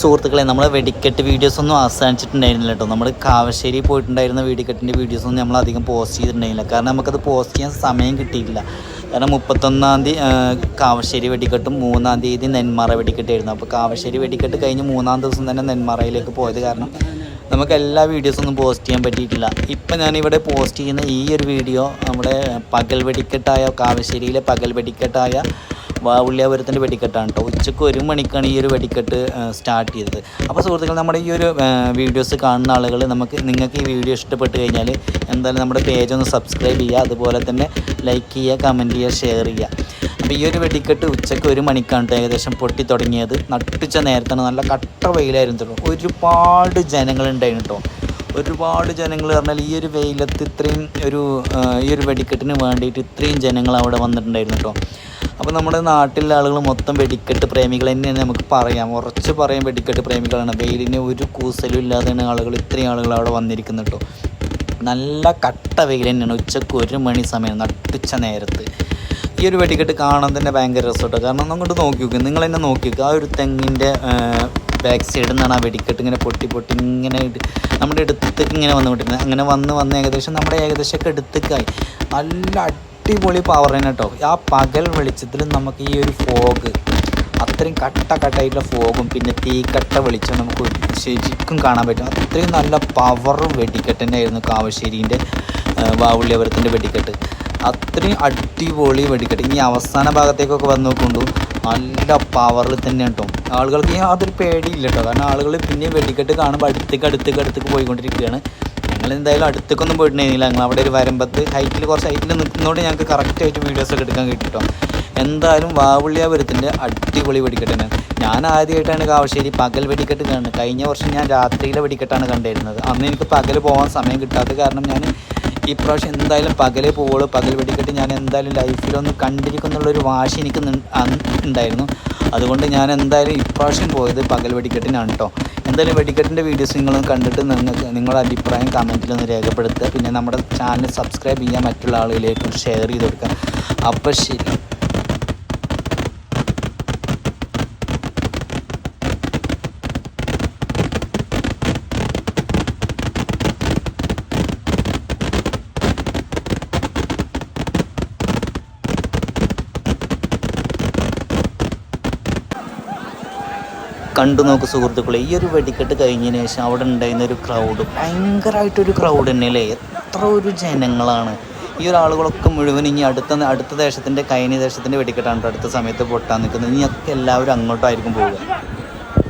സുഹൃത്തുക്കളെ, നമ്മൾ വെടിക്കെട്ട് വീഡിയോസൊന്നും അവസാനിച്ചിട്ടുണ്ടായിരുന്നില്ല കേട്ടോ. നമ്മൾ കാവശ്ശേരി പോയിട്ടുണ്ടായിരുന്ന വെടിക്കെട്ടിൻ്റെ വീഡിയോസൊന്നും നമ്മൾ അധികം പോസ്റ്റ് ചെയ്തിട്ടുണ്ടായില്ല. കാരണം നമുക്കത് പോസ്റ്റ് ചെയ്യാൻ സമയം കിട്ടിയിട്ടില്ല. കാരണം 31-ാം തീയതി കാവശ്ശേരി വെടിക്കെട്ടും 3-ാം തീയതി നെന്മാറ വെടിക്കെട്ടായിരുന്നു. അപ്പോൾ കാവശ്ശേരി വെടിക്കെട്ട് കഴിഞ്ഞ് 3-ാം ദിവസം തന്നെ നെന്മാറയിലേക്ക് പോയത് കാരണം നമുക്ക് എല്ലാ വീഡിയോസൊന്നും പോസ്റ്റ് ചെയ്യാൻ പറ്റിയിട്ടില്ല. ഇപ്പം ഞാനിവിടെ പോസ്റ്റ് ചെയ്യുന്ന ഈ ഒരു വീഡിയോ നമ്മുടെ പകൽ വെടിക്കെട്ടായ കാവശ്ശേരിയിലെ പകൽ വെടിക്കെട്ടായ വാവുള്ളിയാപുരത്തിൻ്റെ വെടിക്കെട്ടാണ് കേട്ടോ. ഉച്ചയ്ക്ക് 1 മണിക്കാണ് ഈ ഒരു വെടിക്കെട്ട് സ്റ്റാർട്ട് ചെയ്തത്. അപ്പോൾ സുഹൃത്തുക്കൾ, നമ്മുടെ ഈ ഒരു വീഡിയോസ് കാണുന്ന ആളുകൾ നിങ്ങൾക്ക് ഈ വീഡിയോ ഇഷ്ടപ്പെട്ട് കഴിഞ്ഞാൽ എന്തായാലും നമ്മുടെ പേജ് ഒന്ന് സബ്സ്ക്രൈബ് ചെയ്യുക, അതുപോലെ തന്നെ ലൈക്ക് ചെയ്യുക, കമൻറ്റ് ചെയ്യുക, ഷെയർ ചെയ്യുക. അപ്പോൾ ഈ ഒരു വെടിക്കെട്ട് ഉച്ചയ്ക്ക് 1 മണിക്കാണ് കേട്ടോ ഏകദേശം പൊട്ടി തുടങ്ങിയത്. നട്ടുച്ച നേരത്താണ്, നല്ല കട്ട വെയിലായിരുന്നു കേട്ടോ. ഒരുപാട് ജനങ്ങളുണ്ടായിരുന്നു കേട്ടോ. ഒരുപാട് ജനങ്ങൾ പറഞ്ഞാൽ ഈ ഒരു വെയിലത്ത് ഈ ഒരു വെടിക്കെട്ടിന് വേണ്ടിയിട്ട് ഇത്രയും ജനങ്ങൾ അവിടെ വന്നിട്ടുണ്ടായിരുന്നു കേട്ടോ. അപ്പോൾ നമ്മുടെ നാട്ടിലെ ആളുകൾ മൊത്തം വെടിക്കെട്ട് പ്രേമികൾ തന്നെയാണ്, നമുക്ക് പറയാം, ഉറച്ച് പറയാം വെടിക്കെട്ട് പ്രേമികളാണ്. വെയിലിന് ഒരു കൂസലും ഇല്ലാതെയാണ് ഇത്രയും ആളുകൾ അവിടെ വന്നിരിക്കുന്നത് കേട്ടോ. നല്ല കട്ട വെയിൽ തന്നെയാണ്. ഉച്ചയ്ക്ക് 1 മണി സമയം നട്ടുച്ച നേരത്ത് ഈ ഒരു വെടിക്കെട്ട് കാണാൻ തന്നെ ഭയങ്കര രസം കേട്ടോ. കാരണം അങ്ങോട്ട് നോക്കി നോക്കുക, നിങ്ങൾ തന്നെ നോക്കി നോക്കുക. ആ ഒരു തെങ്ങിൻ്റെ ബാക്ക് സൈഡിൽ നിന്നാണ് ആ വെടിക്കെട്ട് ഇങ്ങനെ പൊട്ടി ഇങ്ങനെ നമ്മുടെ അടുത്തേക്ക് ഇങ്ങനെ വന്നുകൊണ്ടിരുന്നത്. അങ്ങനെ വന്ന് ഏകദേശം ഒക്കെ അടുത്തേക്കായി. നല്ല അടിപൊളി പവർ തന്നെ കേട്ടോ. ആ പകൽ വെളിച്ചത്തിൽ നമുക്ക് ഈ ഒരു ഫോഗ്, അത്രയും കട്ടായിട്ടുള്ള ഫോഗും പിന്നെ തീക്കട്ട വെളിച്ചം നമുക്ക് ശരിക്കും കാണാൻ പറ്റും. അത്രയും നല്ല പവർ വെടിക്കെട്ട് തന്നെയായിരുന്നു കാവശ്ശേരിൻ്റെ വാവുള്ളിയാപുരത്തിൻ്റെ വെടിക്കെട്ട്. അത്രയും അടിപൊളി വെടിക്കെട്ട്. ഇനി അവസാന ഭാഗത്തേക്കൊക്കെ വന്ന് നോക്കുമ്പോൾ നല്ല പവറിൽ തന്നെ കേട്ടോ. ആളുകൾക്ക് യാതൊരു പേടിയില്ല കേട്ടോ. കാരണം ആളുകൾ പിന്നെ വെടിക്കെട്ട് കാണുമ്പോൾ അടുത്തേക്ക് പോയിക്കൊണ്ടിരിക്കുകയാണ്. ഞങ്ങൾ എന്തായാലും അടുത്തേക്കൊന്നും പോയിട്ടുണ്ടായിരുന്നില്ല. ഞങ്ങൾ അവിടെ ഒരു വരമ്പത്ത് കുറച്ച് ഹൈറ്റിൽ നിൽക്കുന്നതുകൊണ്ട് ഞങ്ങൾക്ക് കറക്റ്റായിട്ട് വീഡിയോസൊക്കെ എടുക്കാൻ കിട്ടും. എന്തായാലും വാവുള്ളിയാപുരത്തിൻ്റെ അടിപൊളി വെടിക്കെട്ട് തന്നെ. ഞാൻ ആദ്യമായിട്ടാണ് കാവശ്ശേരി പകൽ വെടിക്കെട്ട് കാണുന്നത്. കഴിഞ്ഞ വർഷം ഞാൻ രാത്രിയിലെ വെടിക്കെട്ടാണ് കണ്ടിരുന്നത്. അന്ന് എനിക്ക് പകൽ പോകാൻ സമയം കിട്ടാത്ത കാരണം ഞാൻ ഈ പ്രാവശ്യം എന്തായാലും പകലേ പോവുള്ളൂ. പകൽ വെടിക്കെട്ട് ഞാൻ എന്തായാലും ലൈഫിലൊന്ന് കണ്ടിരിക്കുന്നുള്ളൊരു വാശി എനിക്ക് ഉണ്ടായിരുന്നു. അതുകൊണ്ട് ഞാൻ എന്തായാലും ഇപ്രാവശ്യം പോയത് പകൽ വെടിക്കെട്ടിനാണ് കേട്ടോ. എന്തായാലും വെടിക്കെട്ടിൻ്റെ വീഡിയോസ് നിങ്ങളൊന്ന് കണ്ടിട്ട് നിങ്ങളുടെ അഭിപ്രായം കമൻറ്റിലൊന്ന് രേഖപ്പെടുത്തുക. പിന്നെ നമ്മുടെ ചാനൽ സബ്സ്ക്രൈബ് ചെയ്യാൻ മറ്റുള്ള ആളുകളിലേക്കും ഷെയർ ചെയ്ത് കൊടുക്കുക. അപ്പോൾ ശരി. കണ്ടു നോക്ക് സുഹൃത്തുക്കളെ, ഈ ഒരു വെടിക്കെട്ട് കഴിഞ്ഞതിന് ശേഷം അവിടെ ഉണ്ടായിരുന്ന ഒരു ക്രൗഡ്, ഭയങ്കരമായിട്ടൊരു ക്രൗഡ് തന്നെയല്ലേ. എത്ര ഒരു ജനങ്ങളാണ്. ഈ ഒരു ആളുകളൊക്കെ മുഴുവൻ ഇനി അടുത്ത ദേശത്തിൻ്റെ കൈനി ദേശത്തിൻ്റെ വെടിക്കെട്ടാണ് അടുത്ത സമയത്ത് പൊട്ടാൻ നിൽക്കുന്നത്. ഇനിയൊക്കെ എല്ലാവരും അങ്ങോട്ടായിരിക്കും പോവുക.